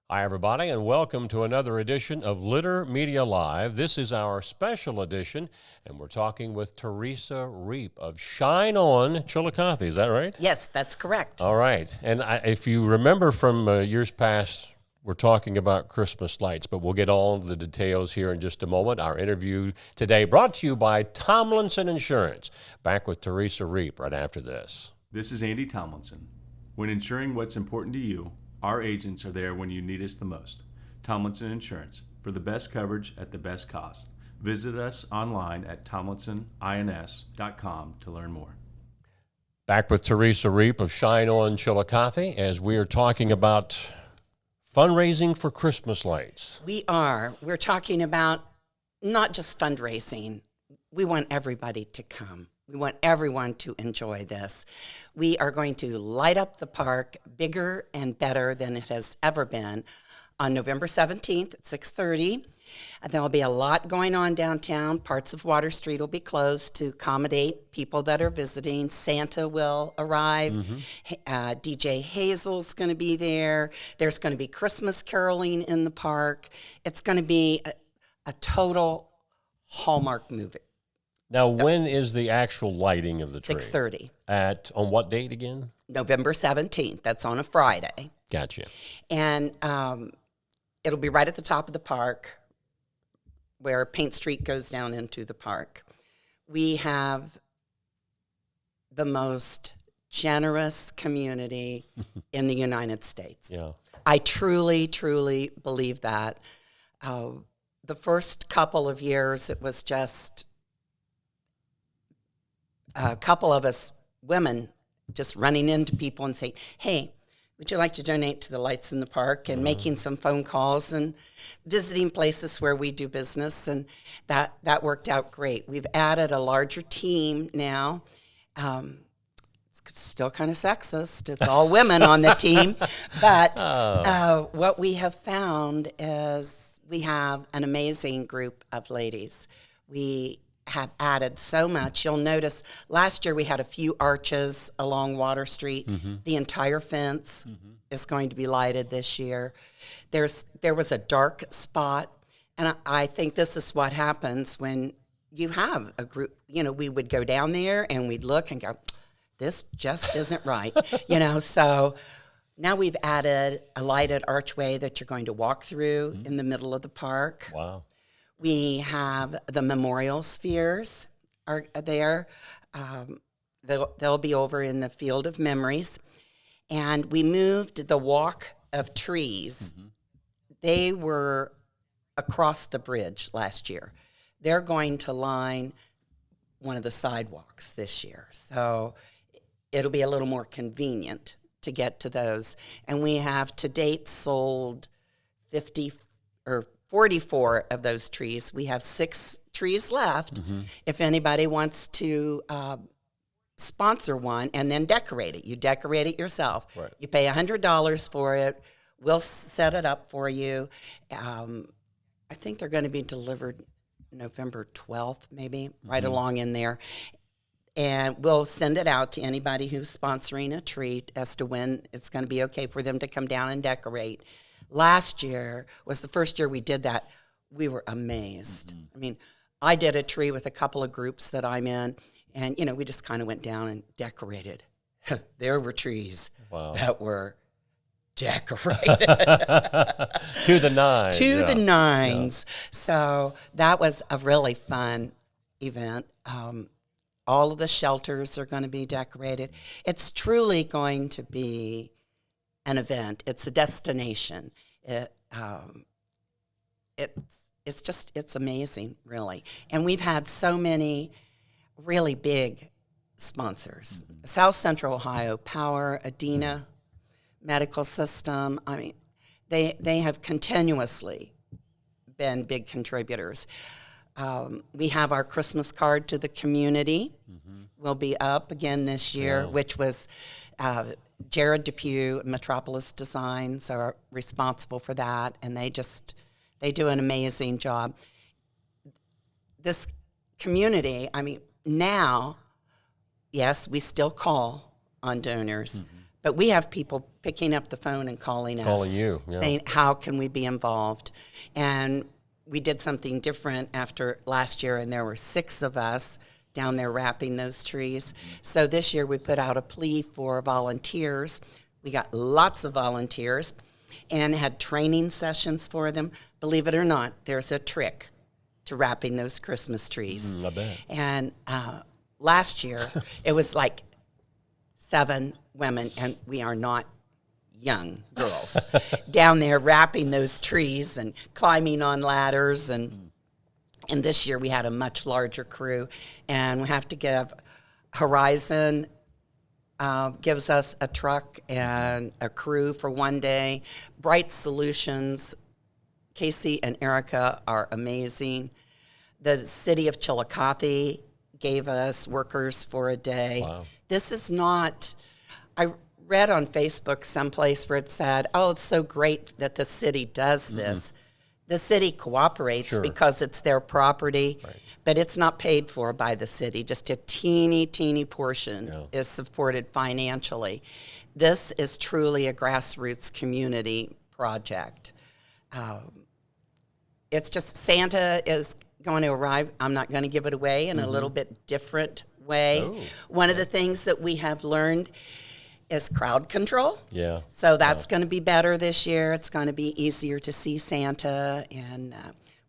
Hi, everybody, and welcome to another edition of Litter Media Live. This is our special edition, and we're talking with Terressa Reep of Shine on Chillicothe. Is that right? Yes, that's correct. All right. And if you remember from years past, we're talking about Christmas lights, but we'll get all the details here in just a moment. Our interview today brought to you by Tomlinson Insurance. Back with Terressa Reep right after this. This is Andy Tomlinson. When insuring what's important to you, our agents are there when you need us the most. Tomlinson Insurance, for the best coverage at the best cost. Visit us online at tomlinsonins.com to learn more. Back with Terressa Reep of Shine on Chillicothe as we are talking about fundraising for Christmas lights. We're talking about not just fundraising. We want everybody to come. We want everyone to enjoy this. We are going to light up the park bigger and better than it has ever been on November 17th at 6:30. There'll be a lot going on downtown. Parts of Water Street will be closed to accommodate people that are visiting. Santa will arrive. DJ Hazel's going to be there. There's going to be Christmas caroling in the park. It's going to be a total Hallmark movie. Now, when is the actual lighting of the tree? 6:30. On what date again? November 17th. That's on a Friday. Gotcha. And it'll be right at the top of the park where Paint Street goes down into the park. We have the most generous community in the United States. Yeah. I truly, truly believe that. The first couple of years, it was just a couple of us women just running into people and saying, hey, would you like to donate to the lights in the park, and making some phone calls and visiting places where we do business, and that worked out great. We've added a larger team now. It's still kind of sexist. It's all women on the team. But what we have found is we have an amazing group of ladies. We have added so much. You'll notice last year we had a few arches along Water Street. The entire fence is going to be lighted this year. There was a dark spot, and I think this is what happens when you have a group. You know, we would go down there and we'd look and go, this just isn't right. So now we've added a lighted archway that you're going to walk through in the middle of the park. Wow. We have the memorial spheres are there. They'll be over in the Field of Memories. And we moved the walk of trees. They were across the bridge last year. They're going to line one of the sidewalks this year. So it'll be a little more convenient to get to those. And we have to date sold 44 of those trees. We have 6 trees left. If anybody wants to sponsor one and then decorate it, you decorate it yourself. Right. You pay $100 for it. We'll set it up for you. I think they're going to be delivered November 12th, maybe, right along in there. And we'll send it out to anybody who's sponsoring a tree as to when it's going to be okay for them to come down and decorate. Last year was the first year we did that. We were amazed. I mean, I did a tree with a couple of groups that I'm in, and, we just kind of went down and decorated. There were trees that were decorated. To the nines. To the nines. Yeah. So that was a really fun event. All of the shelters are going to be decorated. It's truly going to be an event. It's a destination. It's amazing, really. And we've had so many really big sponsors. South Central Ohio Power, Adena Medical System. I mean, they have continuously been big contributors. We have our Christmas card to the community. Will be up again this year, which was Jared Depew, Metropolis Designs are responsible for that, and they do an amazing job. This community, I mean, now, yes, we still call on donors, But we have people picking up the phone and calling us. Calling you, yeah. Saying, how can we be involved? And we did something different after last year, and there were 6 of us down there wrapping those trees. So this year we put out a plea for volunteers. We got lots of volunteers and had training sessions for them. Believe it or not, there's a trick to wrapping those Christmas trees. I bet. And last year, it was like 7 women, and we are not young girls, down there wrapping those trees and climbing on ladders. And this year we had a much larger crew, and we have to give Horizon gives us a truck and a crew for one day. Bright Solutions, Casey and Erica are amazing. The city of Chillicothe gave us workers for a day. Wow. This is not, I read on Facebook someplace where it said, oh, it's so great that the city does this. The city cooperates Sure. because it's their property, Right. but it's not paid for by the city. Just a teeny portion Yeah. is supported financially. This is truly a grassroots community project. It's just Santa is going to arrive. I'm not going to give it away in a little bit different way. Oh. One of the things that we have learned is crowd control. Yeah. So that's going to be better this year. It's going to be easier to see Santa. And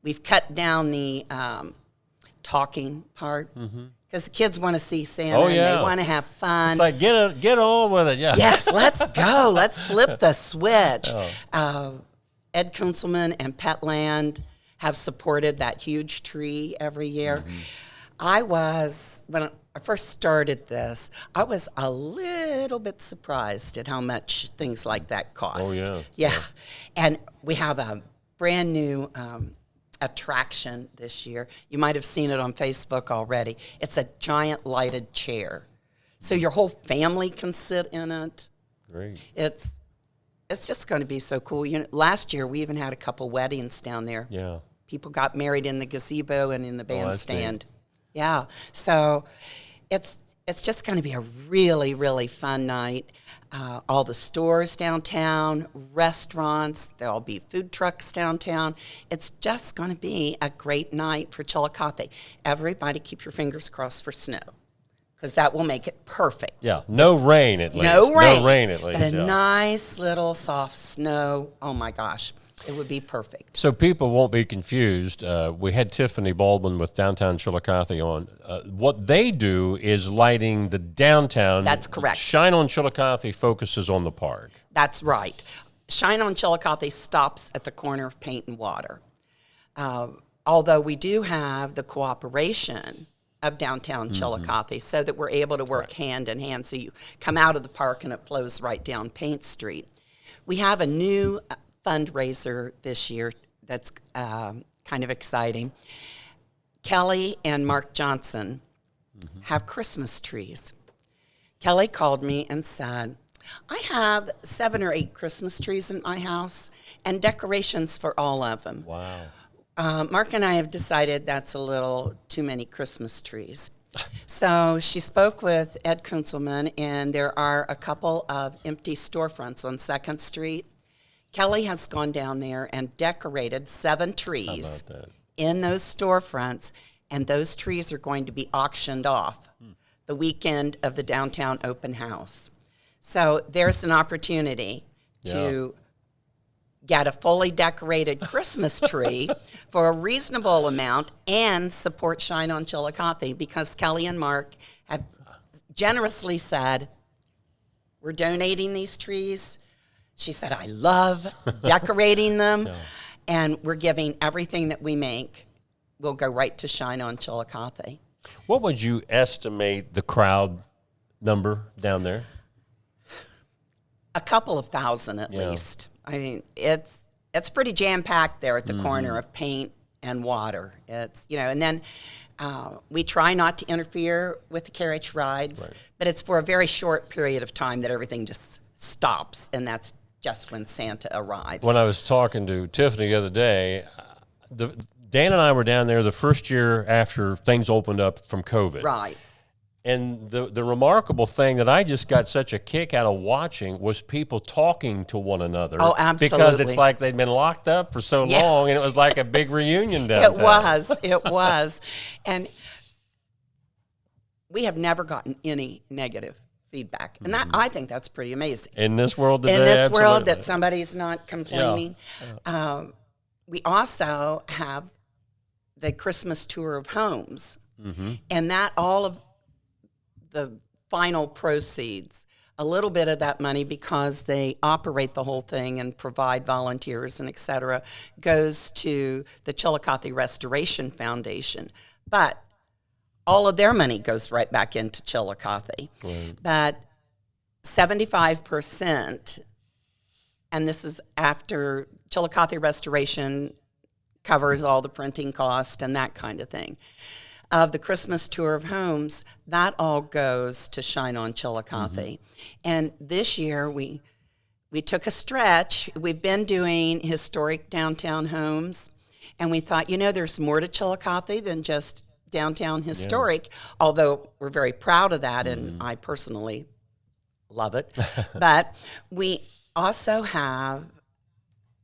we've cut down the talking part because the kids want to see Santa Oh, and yeah. they want to have fun. It's like, get on with it, yeah. Yes, let's go. Let's flip the switch. Oh. Ed Kunzelman and Petland have supported that huge tree every year. When I first started this, I was a little bit surprised at how much things like that cost. Oh, yeah. Yeah. And we have a brand new attraction this year. You might have seen it on Facebook already. It's a giant lighted chair. So your whole family can sit in it. Great. It's just going to be so cool. You know, last year we even had a couple weddings down there. Yeah. People got married in the gazebo and in the that's bandstand. Yeah. So it's just going to be a really, really fun night. All the stores downtown, restaurants, there'll be food trucks downtown. It's just going to be a great night for Chillicothe. Everybody keep your fingers crossed for snow, because that will make it perfect. Yeah. No rain at least. No rain. No rain at least. But a yeah. nice little soft snow. Oh my gosh. It would be perfect. So people won't be confused. We had Tiffany Baldwin with Downtown Chillicothe on. What they do is lighting the downtown. That's correct. Shine on Chillicothe focuses on the park. That's right. Shine on Chillicothe stops at the corner of Paint and Water. Although we do have the cooperation of downtown Chillicothe so that we're able to work hand in hand. So you come out of the park and it flows right down Paint Street. We have a new fundraiser this year that's kind of exciting. Kelly and Mark Johnson have Christmas trees. Kelly called me and said, I have 7 or 8 Christmas trees in my house and decorations for all of them. Wow. Mark and I have decided that's a little too many Christmas trees. So she spoke with Ed Kunzelman, and there are a couple of empty storefronts on 2nd Street. Kelly has gone down there and decorated 7 trees How about that? in those storefronts, and those trees are going to be auctioned off the weekend of the downtown open house. So there's an opportunity to get a fully decorated Christmas tree for a reasonable amount and support Shine on Chillicothe, because Kelly and Mark have generously said, we're donating these trees. She said, I love decorating them, and we're giving everything that we make will go right to Shine on Chillicothe. What would you estimate the crowd number down there? A couple of thousand at least. I mean, it's pretty jam-packed there at the corner of Paint and Water. It's, and then we try not to interfere with the carriage rides, but it's for a very short period of time that everything just stops, and that's just when Santa arrives. When I was talking to Tiffany the other day, Dan and I were down there the first year after things opened up from COVID. Right. And the remarkable thing that I just got such a kick out of watching was people talking to one another. Oh, absolutely. Because it's like they'd been locked up for so long, and it was like a big reunion downtown. It was. And we have never gotten any negative feedback. And that I think that's pretty amazing. In this world today, In this world absolutely. that somebody's not complaining. We also have the Christmas tour of homes. And that all of the final proceeds, a little bit of that money, because they operate the whole thing and provide volunteers and et cetera, goes to the Chillicothe Restoration Foundation. But all of their money goes right back into Chillicothe. Right. But 75%, and this is after Chillicothe Restoration covers all the printing cost and that kind of thing, of the Christmas tour of homes, that all goes to Shine on Chillicothe. And this year we took a stretch. We've been doing historic downtown homes, and we thought, there's more to Chillicothe than just downtown historic, although we're very proud of that, and I personally love it. But we also have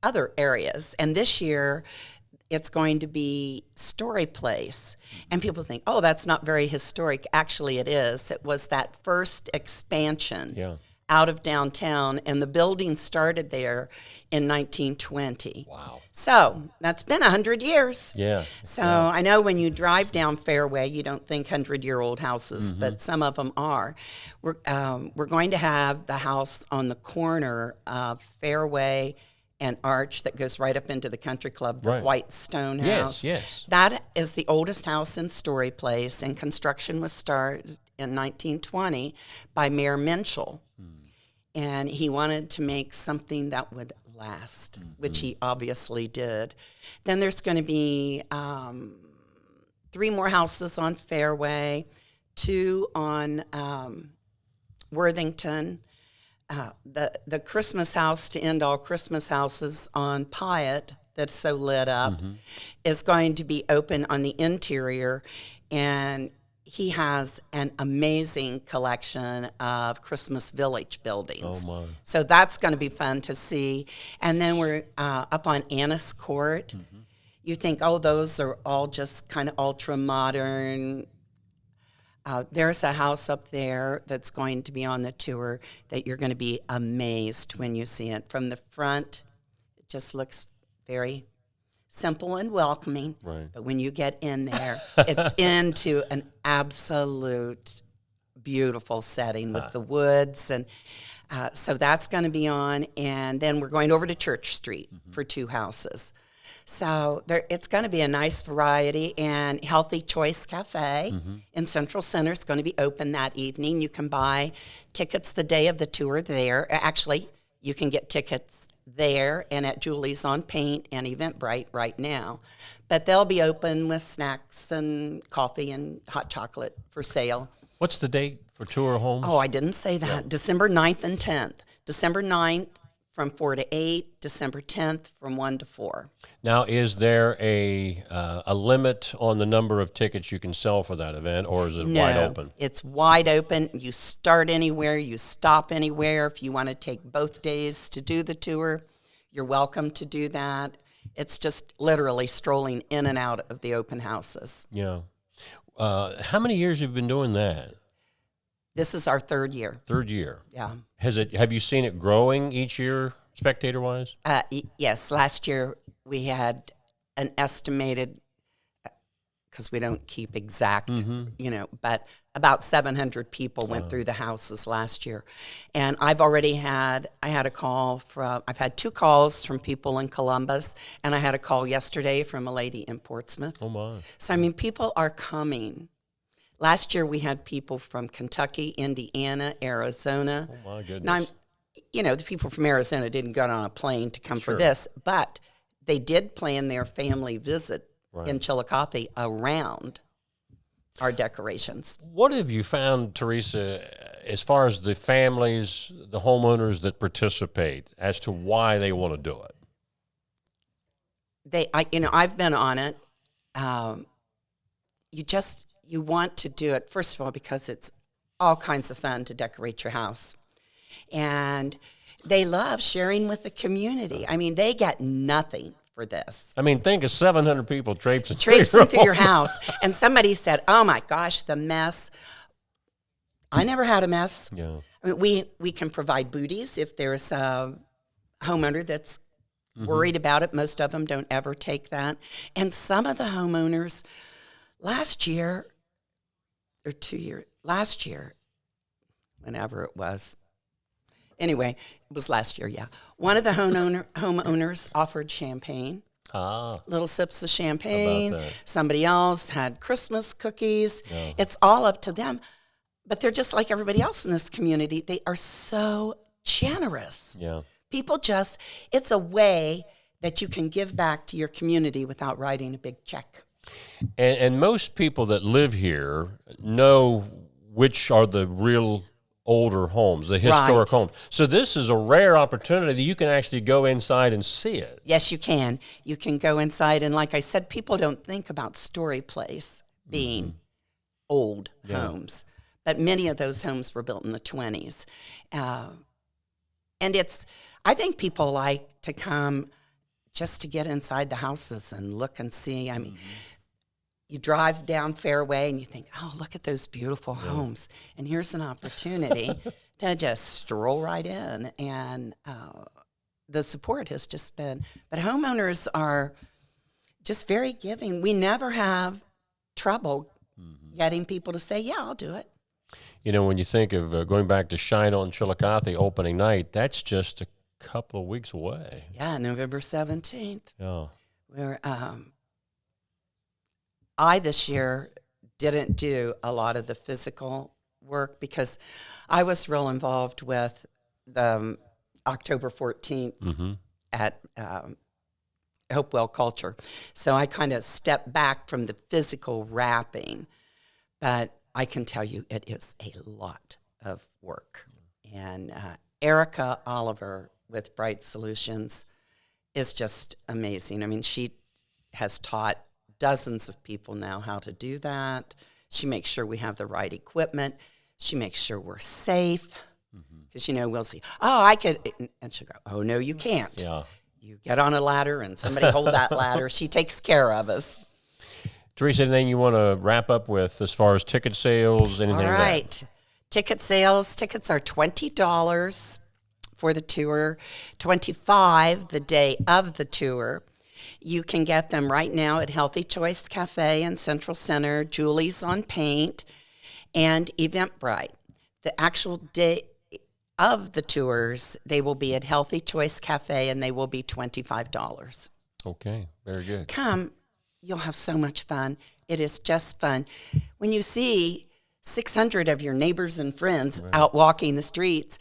other areas, and this year it's going to be Story Place. And people think, oh, that's not very historic. Actually, it is. It was that first expansion out of downtown, and the building started there in 1920. Wow. So that's been 100 years. Yeah. So I know when you drive down Fairway, you don't think 100-year-old houses, but some of them are. We're going to have the house on the corner of Fairway and Arch that goes right up into the country club, the white stone house. Yes. That is the oldest house in Story Place, and construction was started in 1920 by Mayor Minchell. And he wanted to make something that would last, which he obviously did. Then there's going to be 3 more houses on Fairway, 2 on Worthington, the Christmas house to end all Christmas houses on Pyatt that's so lit up is going to be open on the interior, and he has an amazing collection of Christmas Village buildings. Oh, my. So that's going to be fun to see. And then we're up on Annis Court. You think, oh, those are all just kind of ultra-modern. There's a house up there that's going to be on the tour that you're going to be amazed when you see it. From the front, it just looks very simple and welcoming. Right. But when you get in there, it's into an absolute beautiful setting with the woods. And so that's going to be on. And then we're going over to Church Street for 2 houses. So it's going to be a nice variety. And Healthy Choice Cafe in Central Center is going to be open that evening. You can buy tickets the day of the tour there. Actually, you can get tickets there and at Julie's on Paint and Eventbrite right now. But they'll be open with snacks and coffee and hot chocolate for sale. What's the date for Tour Homes? Oh, I didn't say that. Yeah. December 9th and 10th. December 9th from 4 to 8, December 10th from 1 to 4. Now, is there a limit on the number of tickets you can sell for that event, or is it wide open? It's wide open. You start anywhere, you stop anywhere. If you want to take both days to do the tour, you're welcome to do that. It's just literally strolling in and out of the open houses. Yeah. How many years have you been doing that? This is our 3rd year. 3rd year. Yeah. Have you seen it growing each year, spectator-wise? Yes. Last year we had an estimated, because we don't keep exact, but about 700 people went through the houses last year. And I've had 2 calls from people in Columbus, and I had a call yesterday from a lady in Portsmouth. Oh, my. So, people are coming. Last year we had people from Kentucky, Indiana, Arizona. Oh, my goodness. Now, the people from Arizona didn't get on a plane to come for this, but they did plan their family visit in Chillicothe around our decorations. What have you found, Terressa, as far as the families, the homeowners that participate, as to why they want to do it? I've been on it. you want to do it, first of all, because it's all kinds of fun to decorate your house. And they love sharing with the community. I mean, they get nothing for this. I mean, think of 700 people traipsing Through your house. And somebody said, oh my gosh, the mess. I never had a mess. Yeah. I mean, we can provide booties if there's a homeowner that's worried about it. Most of them don't ever take that. And some of the homeowners last year, whenever it was, anyway, it was last year, yeah. One of the homeowners offered champagne, little sips of champagne. Somebody else had Christmas cookies. Yeah. It's all up to them. But they're just like everybody else in this community. They are so generous. Yeah. People just, it's a way that you can give back to your community without writing a big check. And most people that live here know which are the real older homes, the historic homes. So this is a rare opportunity that you can actually go inside and see it. Yes, you can. You can go inside. And like I said, people don't think about Story Place being old homes. But many of those homes were built in the 20s. And I think people like to come just to get inside the houses and look and see. I mean, you drive down Fairway and you think, oh, look at those beautiful homes. And here's an opportunity to just stroll right in. And the support has just been, but homeowners are just very giving. We never have trouble getting people to say, yeah, I'll do it. You know, when you think of going back to Shine on Chillicothe opening night, that's just a couple of weeks away. Yeah, November 17th. Yeah. Where I this year didn't do a lot of the physical work because I was real involved with the October 14th at Hopewell Culture. So I kind of stepped back from the physical wrapping, but I can tell you it is a lot of work. And Erica Oliver with Bright Solutions is just amazing. I mean, she has taught dozens of people now how to do that. She makes sure we have the right equipment. She makes sure we're safe. Because, we'll say, oh, I could. And she'll go, oh, no, you can't. Yeah. You get on a ladder and somebody hold that ladder. She takes care of us. Teresa, anything you want to wrap up with as far as ticket sales, anything All like right. that? Ticket sales. Tickets are $20 for the tour, $25 the day of the tour. You can get them right now at Healthy Choice Cafe in Central Center, Julie's on Paint, and Eventbrite. The actual day of the tours, they will be at Healthy Choice Cafe, and they will be $25. Okay, very good. Come. You'll have so much fun. It is just fun. When you see 600 of your neighbors and friends out walking the streets,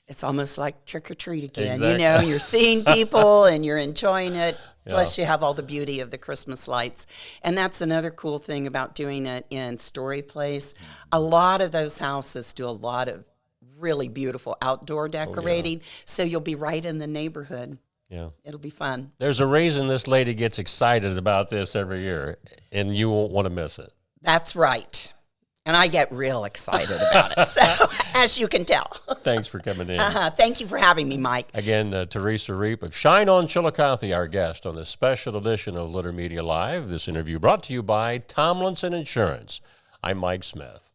it's almost like trick or treat again. Exactly. You're seeing people and you're enjoying it. Plus, you have all the beauty of the Christmas lights. And that's another cool thing about doing it in Story Place. A lot of those houses do a lot of really beautiful outdoor decorating. So you'll be right in the neighborhood. Yeah. It'll be fun. There's a reason this lady gets excited about this every year, and you won't want to miss it. That's right. And I get real excited about it, so as you can tell. Thanks for coming in. Thank you for having me, Mike. Again, Terressa Reep of Shine on Chillicothe, our guest on this special edition of Litter Media Live. This interview brought to you by Tomlinson Insurance. I'm Mike Smith.